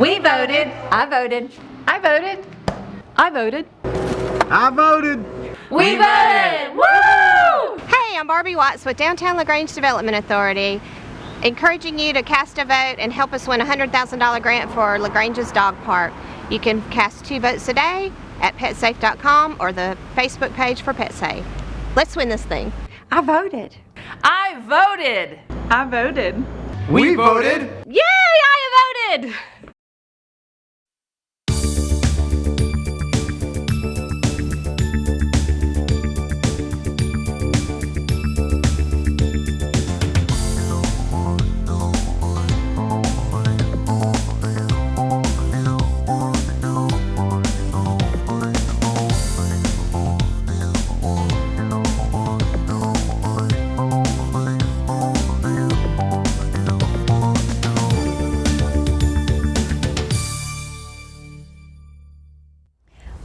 We voted. I voted. I voted. I voted. I voted. We voted. Woo! Hey, I'm Barbie Watts with Downtown LaGrange Development Authority, encouraging you to cast a vote and help us win a $100,000 grant for LaGrange's dog park. You can cast 2 votes a day at petsafe.com or the Facebook page for Petsafe. Let's win this thing. I voted. I voted. I voted. We voted. Yay! I voted.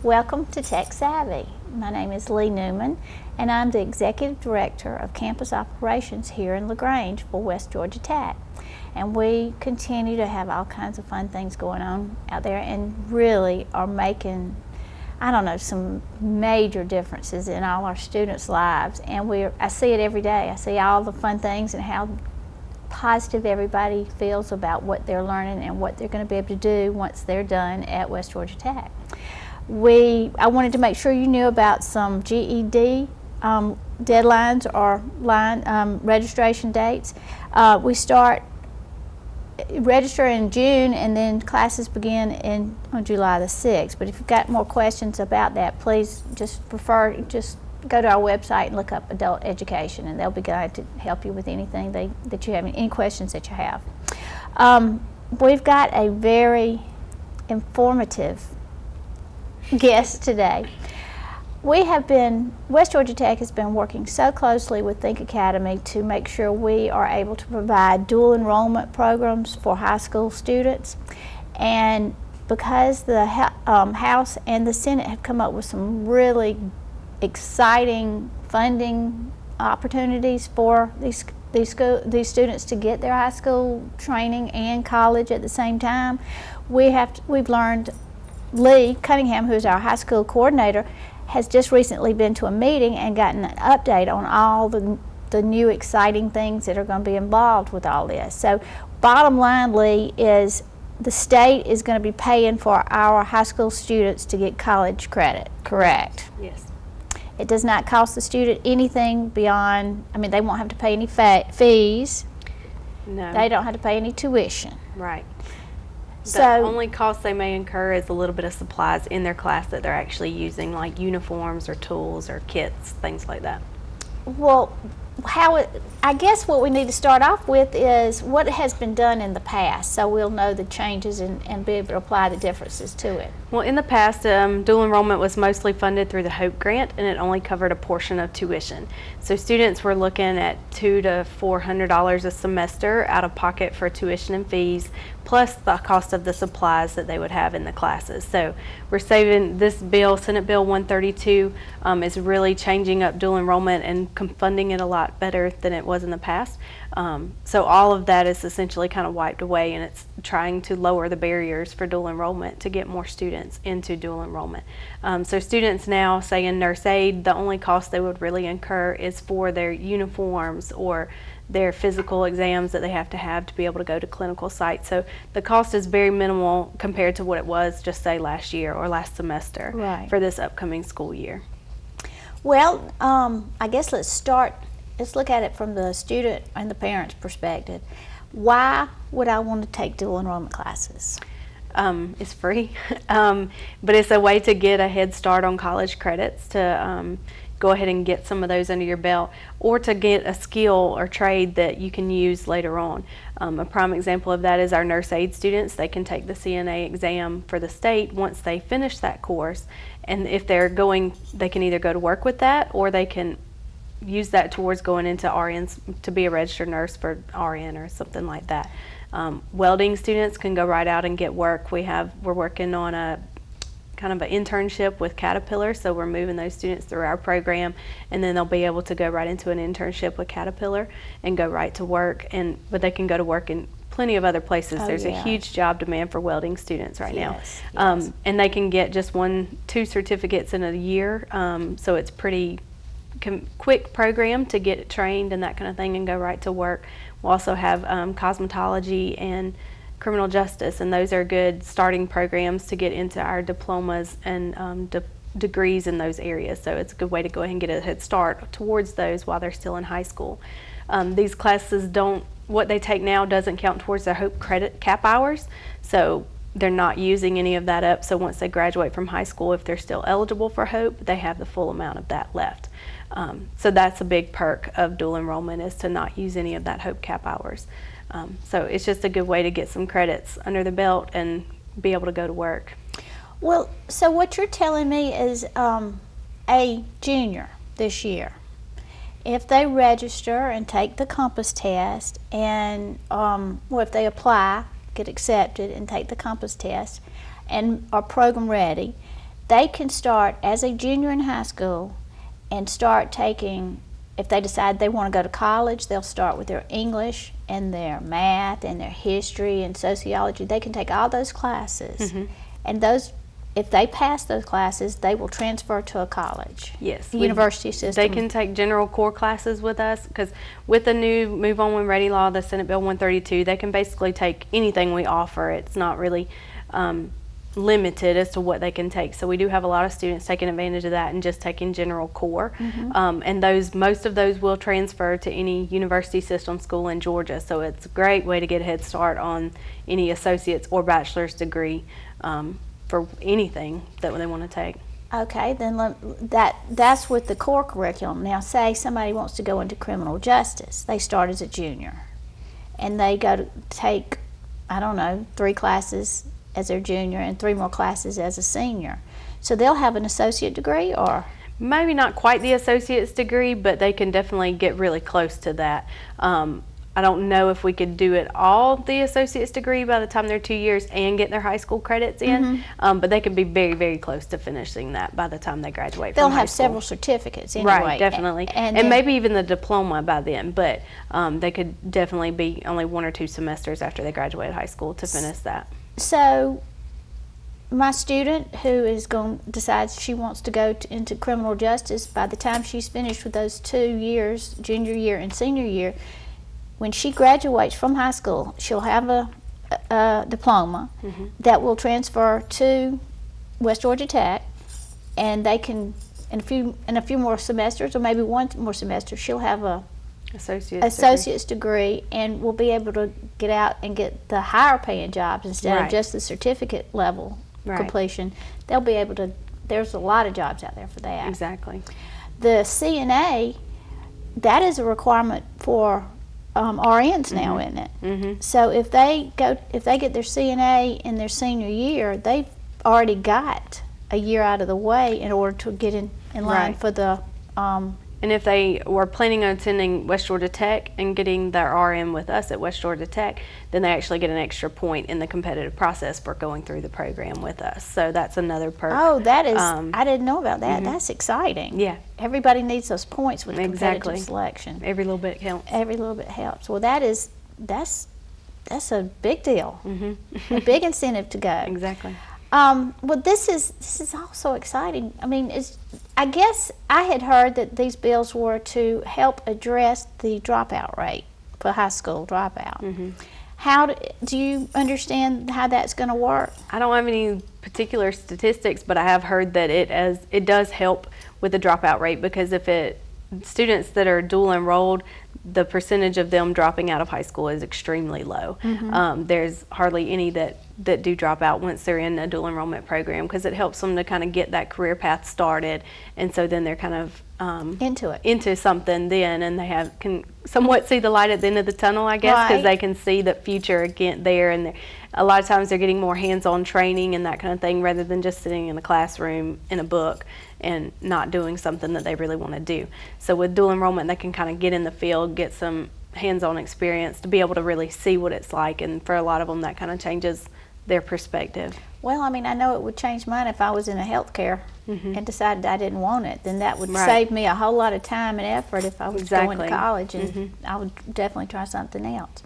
Welcome to Tech Savvy. My name is Leigh Newman, and I'm the Executive Director of Campus Operations here in LaGrange for West Georgia Tech. And we continue to have all kinds of fun things going on out there and really are making, I don't know, some major differences in all our students' lives. And I see it every day. I see all the fun things and how positive everybody feels about what they're learning and what they're going to be able to do once they're done at West Georgia Tech. I wanted to make sure you knew about some GED deadlines or registration dates. We start register in June, and then classes begin on July the 6th. But if you've got more questions about that, please just go to our website and look up adult education, and they'll be glad to help you with anything that you have, any questions that you have. We've got a very informative guest today. West Georgia Tech has been working so closely with Think Academy to make sure we are able to provide dual enrollment programs for high school students. And because the House and the Senate have come up with some really exciting funding opportunities for these students to get their high school training and college at the same time, we've learned. Lee Cunningham, who's our high school coordinator, has just recently been to a meeting and gotten an update on all the new exciting things that are going to be involved with all this. So bottom line, Lee, is the state is going to be paying for our high school students to get college credit, correct? Yes. It does not cost the student anything beyond, they won't have to pay any fees. No. They don't have to pay any tuition. Right. The So only cost they may incur is a little bit of supplies in their class that they're actually using, like uniforms or tools or kits, things like that. well, I guess what we need to start off with is what has been done in the past, so we'll know the changes and be able to apply the differences to it. Well, in the past, dual enrollment was mostly funded through the HOPE grant, and it only covered a portion of tuition. So students were looking at $200 to $400 a semester out of pocket for tuition and fees, plus the cost of the supplies that they would have in the classes. So we're saving this bill, Senate Bill 132, is really changing up dual enrollment and funding it a lot better than it was in the past. So all of that is essentially kind of wiped away, and it's trying to lower the barriers for dual enrollment to get more students into dual enrollment. So students now, say in nurse aid, the only cost they would really incur is for their uniforms or their physical exams that they have to be able to go to clinical sites. So the cost is very minimal compared to what it was just say last year or last semester for this upcoming school year. Well, I guess let's look at it from the student and the parent's perspective. Why would I want to take dual enrollment classes? It's free, but it's a way to get a head start on college credits to go ahead and get some of those under your belt, or to get a skill or trade that you can use later on. A prime example of that is our nurse aid students. They can take the CNA exam for the state once they finish that course, and if they're going, they can either go to work with that, or they can use that towards going into RNs to be a registered nurse for RN or something like that. Welding students can go right out and get work. We're working on a kind of an internship with Caterpillar, so we're moving those students through our program, and then they'll be able to go right into an internship with Caterpillar and go right to work. But they can go to work in plenty of other places. Oh, There's yeah. a huge job demand for welding students right Yes, now. yes. And they can get just 1-2 certificates in a year. So it's pretty quick program to get trained and that kind of thing and go right to work. We'll also have cosmetology and criminal justice, and those are good starting programs to get into our diplomas and degrees in those areas. So it's a good way to go ahead and get a head start towards those while they're still in high school. These classes what they take now doesn't count towards their Hope credit cap hours, so they're not using any of that up. So once they graduate from high school, if they're still eligible for Hope, they have the full amount of that left. So that's a big perk of dual enrollment, is to not use any of that Hope cap hours. So it's just a good way to get some credits under the belt and be able to go to work. Well, so what you're telling me is a junior this year, if they register and take the Compass test and or if they apply, get accepted and take the Compass test and are program ready, they can start as a junior in high school and start taking, if they decide they want to go to college, they'll start with their English and their math and their history and sociology. They can take all those classes, and those, if they pass those classes, they will transfer to a college. Yes. University system. They can take general core classes with us, because with the new Move On When Ready law, the Senate Bill 132, they can basically take anything we offer. It's not really limited as to what they can take. So we do have a lot of students taking advantage of that and just taking general core. And most of those will transfer to any university system school in Georgia. So it's a great way to get a head start on any associate's or bachelor's degree for anything that they want to take. Okay, then that's with the core curriculum. Now say somebody wants to go into criminal justice. They start as a junior and they go to take, I don't know, 3 classes as their junior and 3 more classes as a senior. So they'll have an associate degree, or? Maybe not quite the associate's degree, but they can definitely get really close to that. I don't know if we could do it all the associate's degree by the time they're 2 years and get their high school credits in, but they can be very, very close to finishing that by the time they graduate They'll from high have school. several certificates anyway. Right, definitely. And then, maybe even the diploma by then, but they could definitely be only 1 or 2 semesters after they graduate high school to finish that. So my student who decides she wants to go into criminal justice, by the time she's finished with those 2 years, junior year and senior year, when she graduates from high school, she'll have a diploma that will transfer to West Georgia Tech, and they can, in a few more semesters, or maybe 1 more semester, she'll have a associate's degree, and will be able to get out and get the higher paying jobs instead of just the certificate level completion. They'll be able to, there's a lot of jobs out there for that. Exactly. The CNA, that is a requirement for RNs now, isn't it? So if they get their CNA in their senior year, they've already got a year out of the way in order to get in line for the and if they were planning on attending West Georgia Tech and getting their RN with us at West Georgia Tech, then they actually get an extra point in the competitive process for going through the program with us. So that's another perk. Oh, that is, I didn't know about that. That's exciting. Yeah. Everybody needs those points with competitive selection. Every little bit counts. Every little bit helps. Well, that's a big deal. A big incentive to go. Exactly. Well, this is also exciting. I mean, I guess I had heard that these bills were to help address the dropout rate for high school dropout. How do you understand how that's going to work? I don't have any particular statistics, but I have heard that it does help with the dropout rate, because students that are dual enrolled, the percentage of them dropping out of high school is extremely low. There's hardly any that do drop out once they're in a dual enrollment program, because it helps them to kind of get that career path started, and so then they're kind of into something then, and they can somewhat see the light at the end of the tunnel, I guess, because they can see the future again there, and a lot of times they're getting more hands-on training and that kind of thing, rather than just sitting in a classroom in a book and not doing something that they really want to do. So with dual enrollment, they can kind of get in the field, get some hands-on experience to be able to really see what it's like, and for a lot of them that kind of changes their perspective. Well, I mean, I know it would change mine if I was in a healthcare and decided I didn't want it. Then that would save me a whole lot of time and effort if I was going to college, and I would definitely try something else.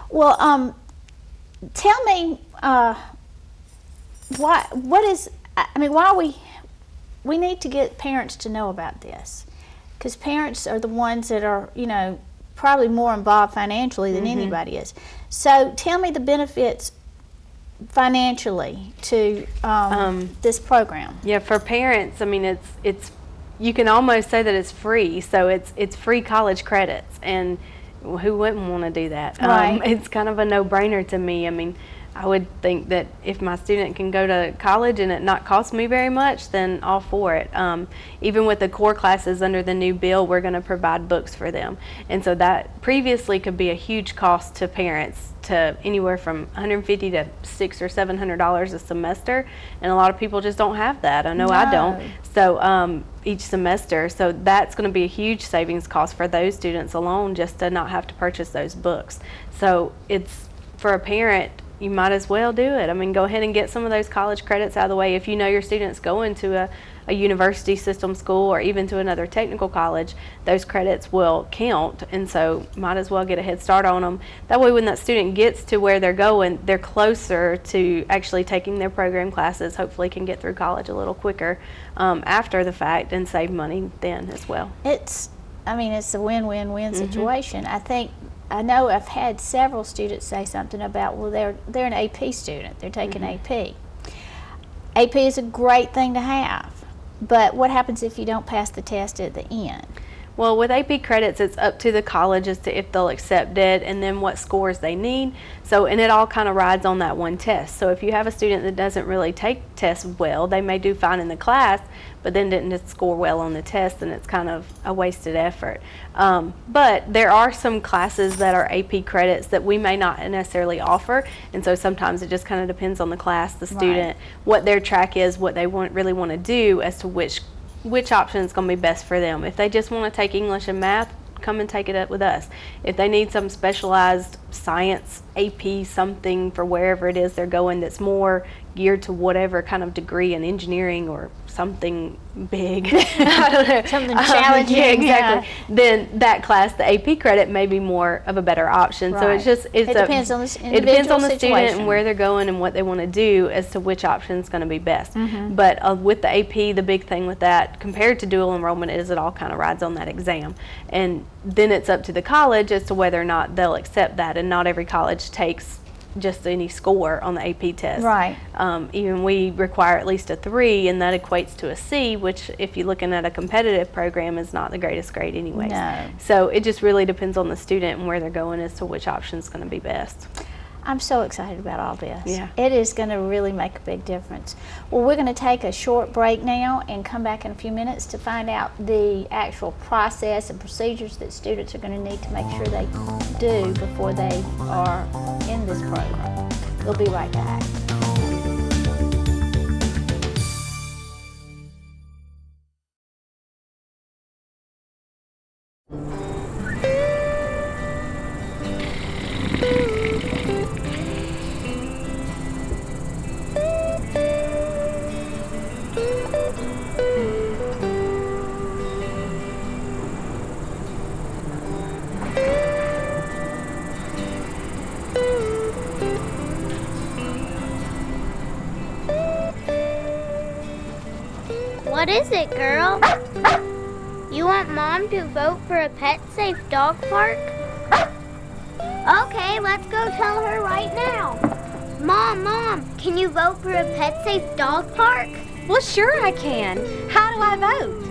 Well, tell me, why we need to get parents to know about this, because parents are the ones that are, probably more involved financially than anybody is. So tell me the benefits financially to this program. Yeah, for parents, I mean, it's you can almost say that it's free. So it's free college credits, and who wouldn't want to do that? Right. It's kind of a no-brainer to me. I mean, I would think that if my student can go to college and it not cost me very much, then all for it. Even with the core classes under the new bill, we're going to provide books for them. And so that previously could be a huge cost to parents, to anywhere from $150 to $600 or $700 a semester. And a lot of people just don't have that. I know I don't. So each semester. So that's going to be a huge savings cost for those students alone, just to not have to purchase those books. So it's, for a parent, you might as well do it. I mean, go ahead and get some of those college credits out of the way. If you know your student's going to a university system school or even to another technical college, those credits will count, and so might as well get a head start on them. That way when that student gets to where they're going, they're closer to actually taking their program classes, hopefully can get through college a little quicker after the fact and save money then as well. It's a win-win-win situation. I know I've had several students say something about, well, they're an AP student, they're taking AP. AP is a great thing to have, but what happens if you don't pass the test at the end? Well, with AP credits, it's up to the college as to if they'll accept it and then what scores they need. So, and it all kind of rides on that one test. So if you have a student that doesn't really take tests well, they may do fine in the class, but then didn't score well on the test, and it's kind of a wasted effort. But there are some classes that are AP credits that we may not necessarily offer, and so sometimes it just kind of depends on the class, the student, what their track is, what they really want to do as to which option is going to be best for them. If they just want to take English and math, come and take it up with us. If they need some specialized science, AP, something for wherever it is they're going that's more geared to whatever kind of degree in engineering or something big, I don't know. Something challenging. Yeah, exactly. Yeah. Then that class, the AP credit, may be more of a better option. Right. So it depends on the student and where they're going and what they want to do as to which option is going to be best. But with the AP, the big thing with that compared to dual enrollment is it all kind of rides on that exam. And then it's up to the college as to whether or not they'll accept that, and not every college takes just any score on the AP test. Right. Even we require at least a 3, and that equates to a C, which if you're looking at a competitive program is not the greatest grade anyways. No. So it just really depends on the student and where they're going as to which option is going to be best. I'm so excited about all this. Yeah. It is going to really make a big difference. Well, we're going to take a short break now and come back in a few minutes to find out the actual process and procedures that students are going to need to make sure they do before they are in this program. We'll be right back. What is it, girl? You want Mom to vote for a Petsafe dog park? Okay, let's go tell her right now. Mom, can you vote for a Petsafe dog park? Well, sure I can. How do I vote?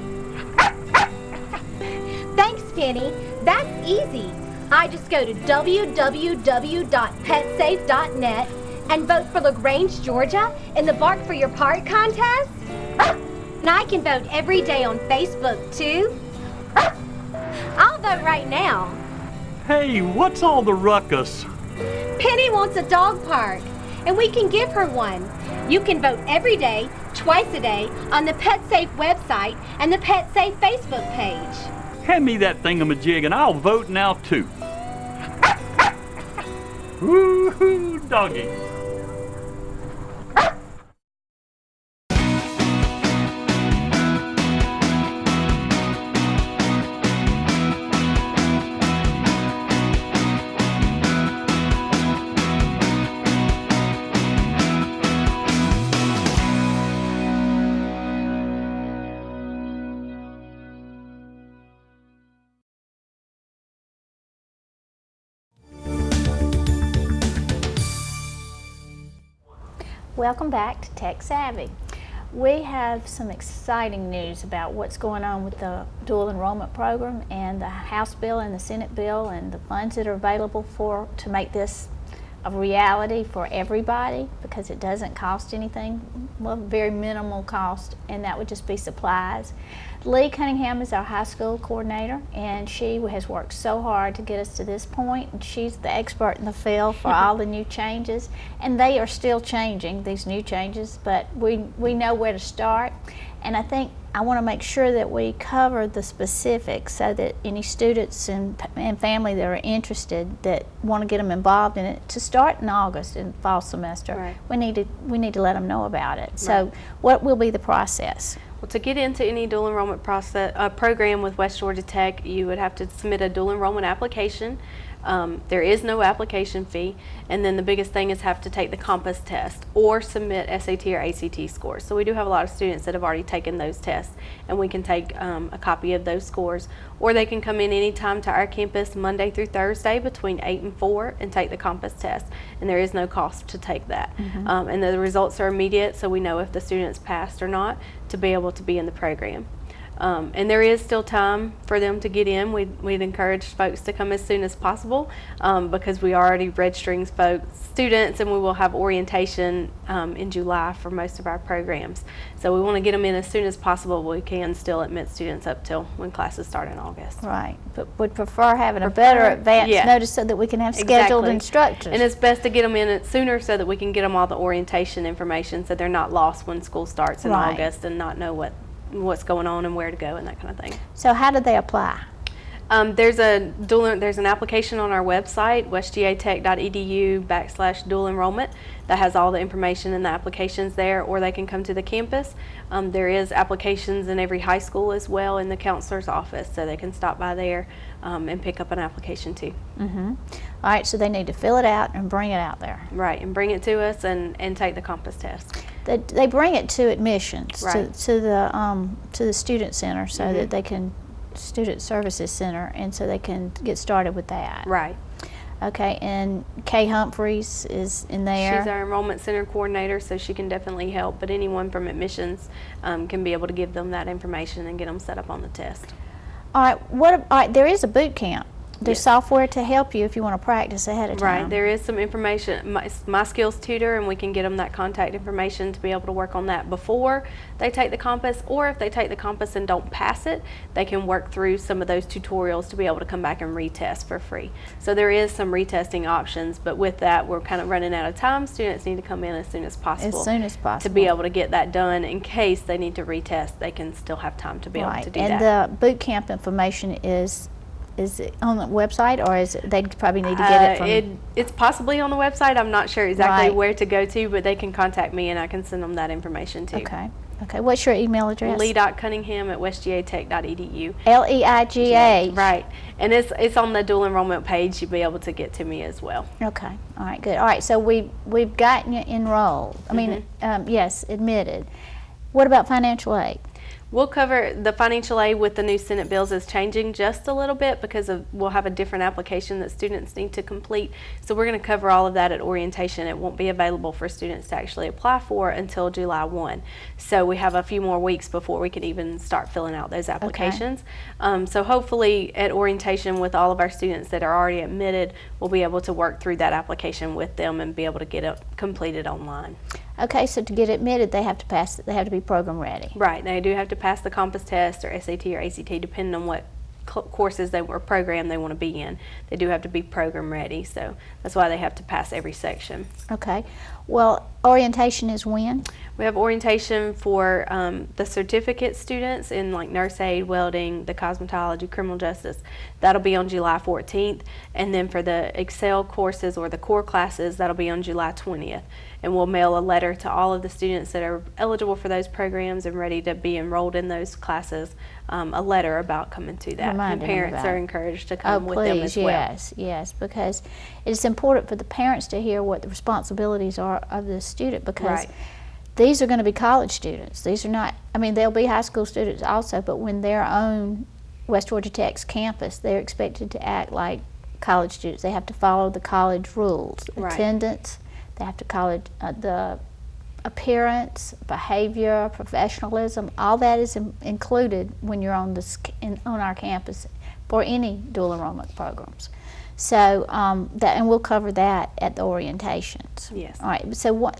Thanks, Penny. That's easy. I just go to www.petsafe.net and vote for LaGrange, Georgia in the Bark for Your Park contest. And I can vote every day on Facebook, too. I'll vote right now. Hey, what's all the ruckus? Penny wants a dog park, and we can give her one. You can vote every day, twice a day, on the Petsafe website and the Petsafe Facebook page. Hand me that thingamajig and I'll vote now too. Woo-hoo, doggy. Welcome back to Tech Savvy. We have some exciting news about what's going on with the dual enrollment program and the House bill and the Senate bill and the funds that are available to make this a reality for everybody, because it doesn't cost anything, well, very minimal cost, and that would just be supplies. Leigh Cunningham is our high school coordinator, and she has worked so hard to get us to this point, and she's the expert in the field for all the new changes, and they are still changing, these new changes, but we know where to start. And I think I want to make sure that we cover the specifics so that any students and family that are interested, that want to get them involved in it, to start in August in fall semester, Right. we need to let them know about it. Right. So what will be the process? Well, to get into any dual enrollment program with West Georgia Tech, you would have to submit a dual enrollment application. There is no application fee, and then the biggest thing is have to take the Compass test or submit SAT or ACT scores. So we do have a lot of students that have already taken those tests, and we can take a copy of those scores, or they can come in anytime to our campus Monday through Thursday between 8 and 4 and take the Compass test, and there is no cost to take that. And the results are immediate, so we know if the students passed or not to be able to be in the program. And there is still time for them to get in. We'd encourage folks to come as soon as possible, because we are already registering students, and we will have orientation in July for most of our programs. So we want to get them in as soon as possible. We can still admit students up till when classes start in August. Right, but would prefer having a better advance notice so that we can have scheduled Exactly. instructors. And it's best to get them in sooner so that we can get them all the orientation information so they're not lost when school starts in Right. August and not know what's going on and where to go and that kind of thing. So how do they apply? There's an application on our website, westgatech.edu/dual enrollment, that has all the information and the applications there, or they can come to the campus. There is applications in every high school as well in the counselor's office, so they can stop by there and pick up an application too. All right, so they need to fill it out and bring it out there. Right, and bring it to us and take the Compass test. They bring it to admissions, Right. to the student center, so that they can, student services center, and so they can get started with that. Right. Okay, and Kay Humphreys is in there. She's our enrollment center coordinator, so she can definitely help, but anyone from admissions can be able to give them that information and get them set up on the test. All right, all right, there is a boot camp. There's software to help you if you want to practice ahead of time. Right, there is some information, my skills tutor, and we can get them that contact information to be able to work on that before they take the Compass, or if they take the Compass and don't pass it, they can work through some of those tutorials to be able to come back and retest for free. So there is some retesting options, but with that, we're kind of running out of time. Students need to come in as soon as possible. As soon as possible. To be able to get that done in case they need to retest, they can still have time to be able to do that. And the boot camp information is it on the website, or is it, they probably need to get it from? It's possibly on the website. I'm not sure exactly Right. where to go to, but they can contact me and I can send them that information too. Okay. Okay. What's your email address? Leigh.cunningham@westgatech.edu. Leiga. Right, and it's on the dual enrollment page. You'll be able to get to me as well. Okay. All right. Good. All right. So we've gotten you enrolled. I mean, yes, admitted. What about financial aid? We'll cover the financial aid with the new Senate bills is changing just a little bit because we'll have a different application that students need to complete. So we're going to cover all of that at orientation. It won't be available for students to actually apply for until July 1. So we have a few more weeks before we can even start filling out those applications. So hopefully at orientation with all of our students that are already admitted, we'll be able to work through that application with them and be able to get it completed online. Okay, so to get admitted, they have to pass. They have to be program ready. Right, they do have to pass the Compass test or SAT or ACT, depending on what courses or program they want to be in. They do have to be program ready, so that's why they have to pass every section. Okay. Well, orientation is when? We have orientation for the certificate students in like nurse aid, welding, the cosmetology, criminal justice. That'll be on July 14th. And then for the Excel courses or the core classes, that'll be on July 20th. And we'll mail a letter to all of the students that are eligible for those programs and ready to be enrolled in those classes, a letter about coming to that. And parents are encouraged to come with them as well. Yes, because it's important for the parents to hear what the responsibilities are of the student, because these are going to be college students. These are not, I mean, they'll be high school students also, but when they're on West Georgia Tech's campus, they're expected to act like college students. They have to follow the college rules, attendance. They have to appearance, behavior, professionalism, all that is included when you're on our campus for any dual enrollment programs. So and we'll cover that at the orientations. Yes. All right. So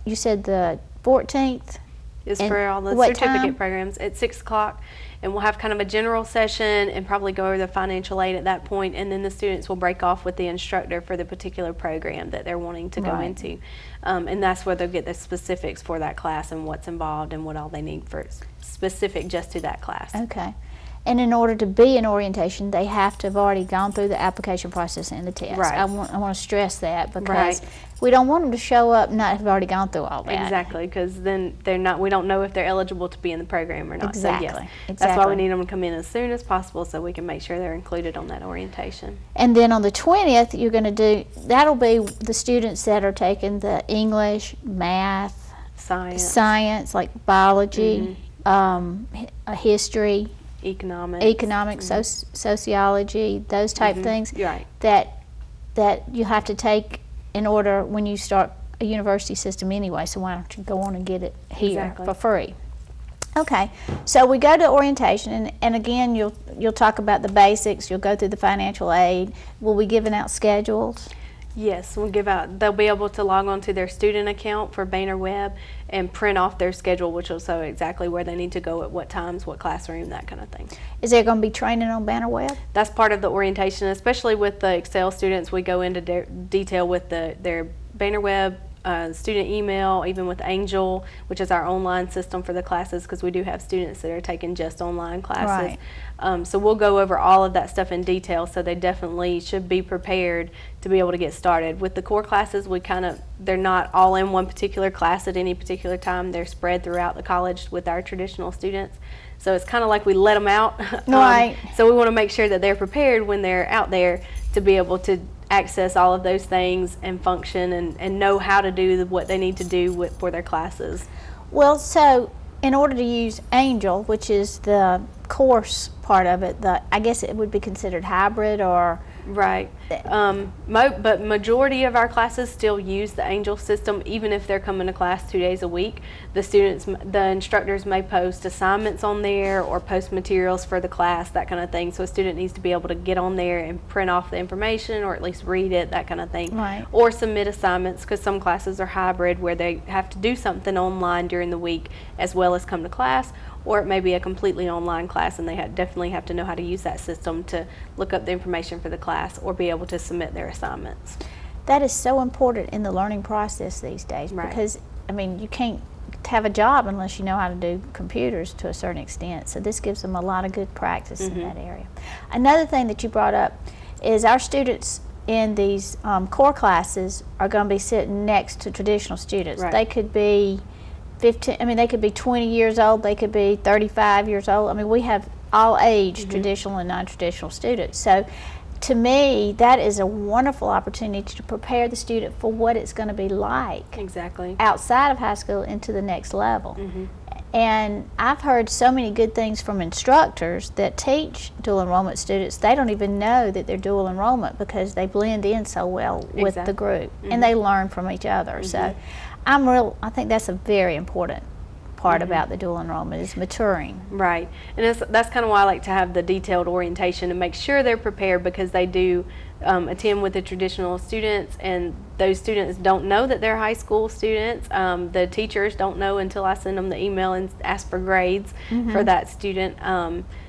you said the 14th is and for all the what certificate time? programs at 6 o'clock, and we'll have kind of a general session and probably go over the financial aid at that point, and then the students will break off with the instructor for the particular program that they're wanting to go Right. into, and that's where they'll get the specifics for that class and what's involved and what all they need for specific just to that class. Okay. And in order to be in orientation, they have to have already gone through the application process and the test. Right. I want to stress that because Right. we don't want them to show up and not have already gone through all that. Exactly, because then we don't know if they're eligible to be in the program or not. Exactly. So yes, that's why Exactly. we need them to come in as soon as possible so we can make sure they're included on that orientation. And then on the 20th, you're going to that'll be the students that are taking the English, math, science like biology, history, economics, sociology, those type things Right. that you have to take in order when you start a university system anyway. So why don't you go on and get it here Exactly. for free? Okay, so we go to orientation, and again, you'll talk about the basics. You'll go through the financial aid. Will we giving out schedules? Yes, they'll be able to log on to their student account for Banner Web and print off their schedule, which will show exactly where they need to go at what times, what classroom, that kind of thing. Is there going to be training on Banner Web? That's part of the orientation, especially with the Excel students. We go into detail with their Banner Web, student email, even with Angel, which is our online system for the classes, because we do have students that are taking just online classes. Right. So we'll go over all of that stuff in detail, so they definitely should be prepared to be able to get started. With the core classes, they're not all in one particular class at any particular time. They're spread throughout the college with our traditional students. So it's kind of like we let them out. Right. So we want to make sure that they're prepared when they're out there to be able to access all of those things and function and know how to do what they need to do for their classes. Well, so in order to use Angel, which is the course part of it, I guess it would be considered hybrid or... Right. But majority of our classes still use the Angel system, even if they're coming to class 2 days a week. The instructors may post assignments on there or post materials for the class, that kind of thing. So a student needs to be able to get on there and print off the information or at least read it, that kind of thing. Right. Or submit assignments, because some classes are hybrid where they have to do something online during the week as well as come to class. Or it may be a completely online class, and they definitely have to know how to use that system to look up the information for the class or be able to submit their assignments. That is so important in the learning process these days. Right. Because, I mean, you can't have a job unless you know how to do computers to a certain extent. So this gives them a lot of good practice in that area. Another thing that you brought up is our students in these core classes are going to be sitting next to traditional students. Right. They could be 15, they could be 20 years old, they could be 35 years old. I mean, we have all age traditional and non-traditional students. So to me, that is a wonderful opportunity to prepare the student for what it's going to be like Exactly. outside of high school into the next level. And I've heard so many good things from instructors that teach dual enrollment students. They don't even know that they're dual enrollment because they blend in so well with the group, and they learn from each other. So I think that's a very important part about the dual enrollment, is maturing. Right, and that's kind of why I like to have the detailed orientation and make sure they're prepared, because they do attend with the traditional students, and those students don't know that they're high school students. The teachers don't know until I send them the email and ask for grades for that student.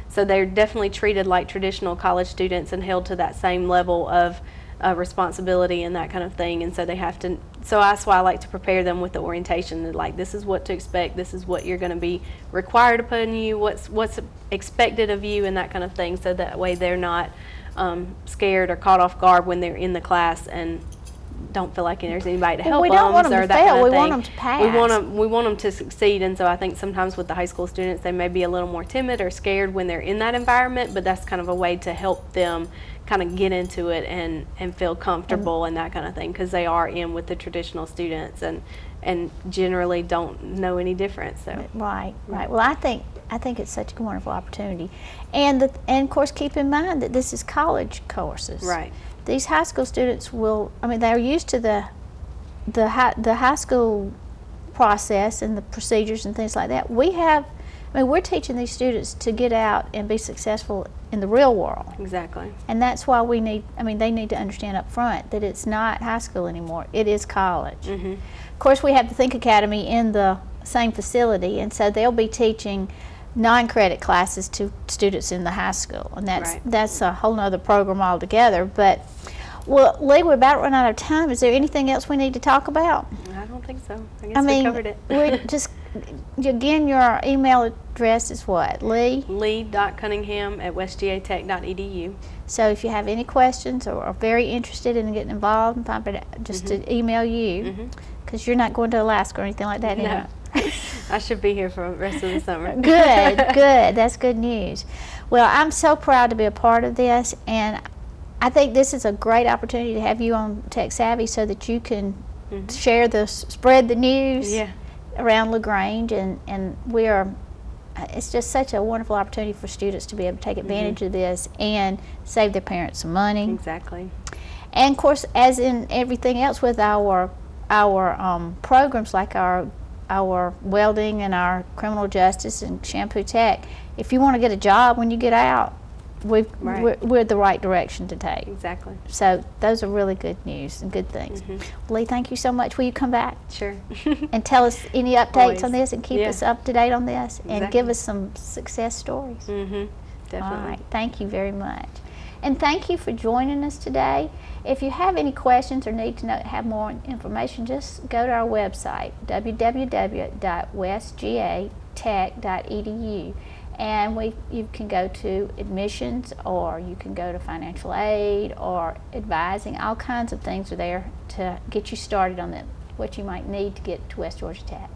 So they're definitely treated like traditional college students and held to that same level of responsibility and that kind of thing, and so they have to. So that's why I like to prepare them with the orientation. Like, this is what to expect. This is what you're going to be required upon you. What's expected of you, and that kind of thing. So that way they're not scared or caught off guard when they're in the class and don't feel like there's anybody to help we don't want them or to that fail. kind of We thing. want them to pass. We want them to succeed, and so I think sometimes with the high school students they may be a little more timid or scared when they're in that environment, but that's kind of a way to help them kind of get into it and feel comfortable and that kind of thing, because they are in with the traditional students and generally don't know any difference. So Right. Well, I think it's such a wonderful opportunity, and of course keep in mind that this is college courses. Right. These high school students they're used to the high school process and the procedures and things like that. We're teaching these students to get out and be successful in the real world. Exactly. And that's why they need to understand up front that it's not high school anymore, it is college. Of course, we have the Think Academy in the same facility, and so they'll be teaching non-credit classes to students in the high school, and that's a whole nother program altogether. But well, Leigh, we're about to run out of time. Is there anything else we need to talk about? I don't think so. I guess we covered it. we just, again, your email address is what? Lee.cunningham@westgatech.edu. So if you have any questions or are very interested in getting involved, just to email you, because you're not going to Alaska or anything like that. No. I should be here for the rest of the summer. Good, good. That's good news. Well, I'm so proud to be a part of this, and I think this is a great opportunity to have you on Tech Savvy so that you can spread the news around LaGrange, and it's just such a wonderful opportunity for students to be able to take advantage of this and save their parents some money. Exactly. And of course, as in everything else with our programs like our welding and our criminal justice and shampoo tech, if you want to get a job when you get out, we're the right direction to take. Exactly. So those are really good news and good things. Leigh, thank you so much. Will you come back? Sure. And tell us any updates Always. on this and keep us up to date on this and give us some success stories. Definitely. All right. Thank you very much. And thank you for joining us today. If you have any questions or need to have more information, just go to our website, www.westgatech.edu. And you can go to admissions, or you can go to financial aid or advising. All kinds of things are there to get you started on what you might need to get to West Georgia Tech.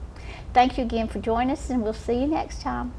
Thank you again for joining us, and we'll see you next time.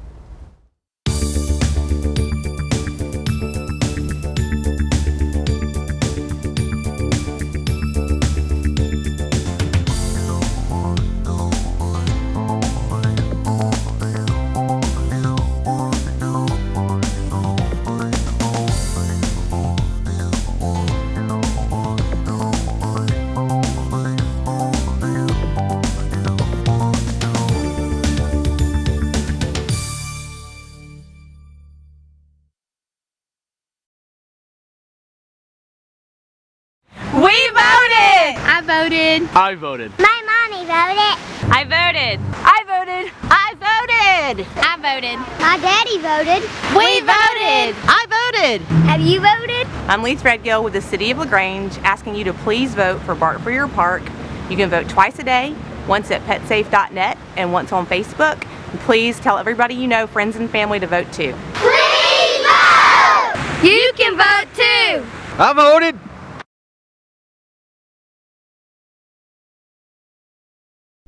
We voted! I voted. I voted. My mommy voted. I voted. I voted. I voted. I voted. My daddy voted. We voted. I voted. Have you voted? I'm Leigh Threadgill with the City of LaGrange, asking you to please vote for Bart for your park. You can vote twice a day, once at petsafe.net and once on Facebook. And please tell everybody you know, friends and family, to vote too. Please vote! You can vote too. I voted.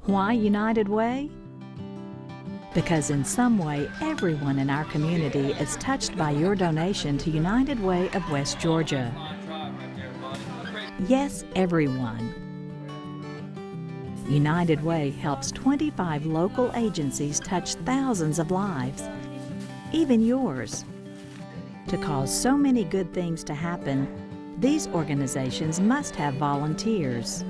Why United Way? Because in some way, everyone in our community is touched by your donation to United Way of West Georgia. Yes, everyone. United Way helps 25 local agencies touch thousands of lives, even yours. To cause so many good things to happen, these organizations must have volunteers.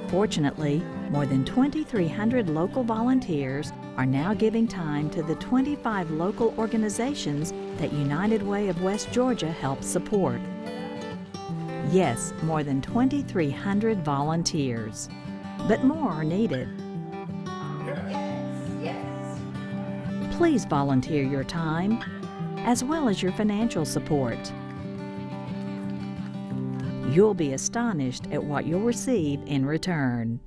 Fortunately, more than 2,300 local volunteers are now giving time to the 25 local organizations that United Way of West Georgia helps support. Yes, more than 2,300 volunteers. But more are needed. Please volunteer your time, as well as your financial support. You'll be astonished at what you'll receive in return.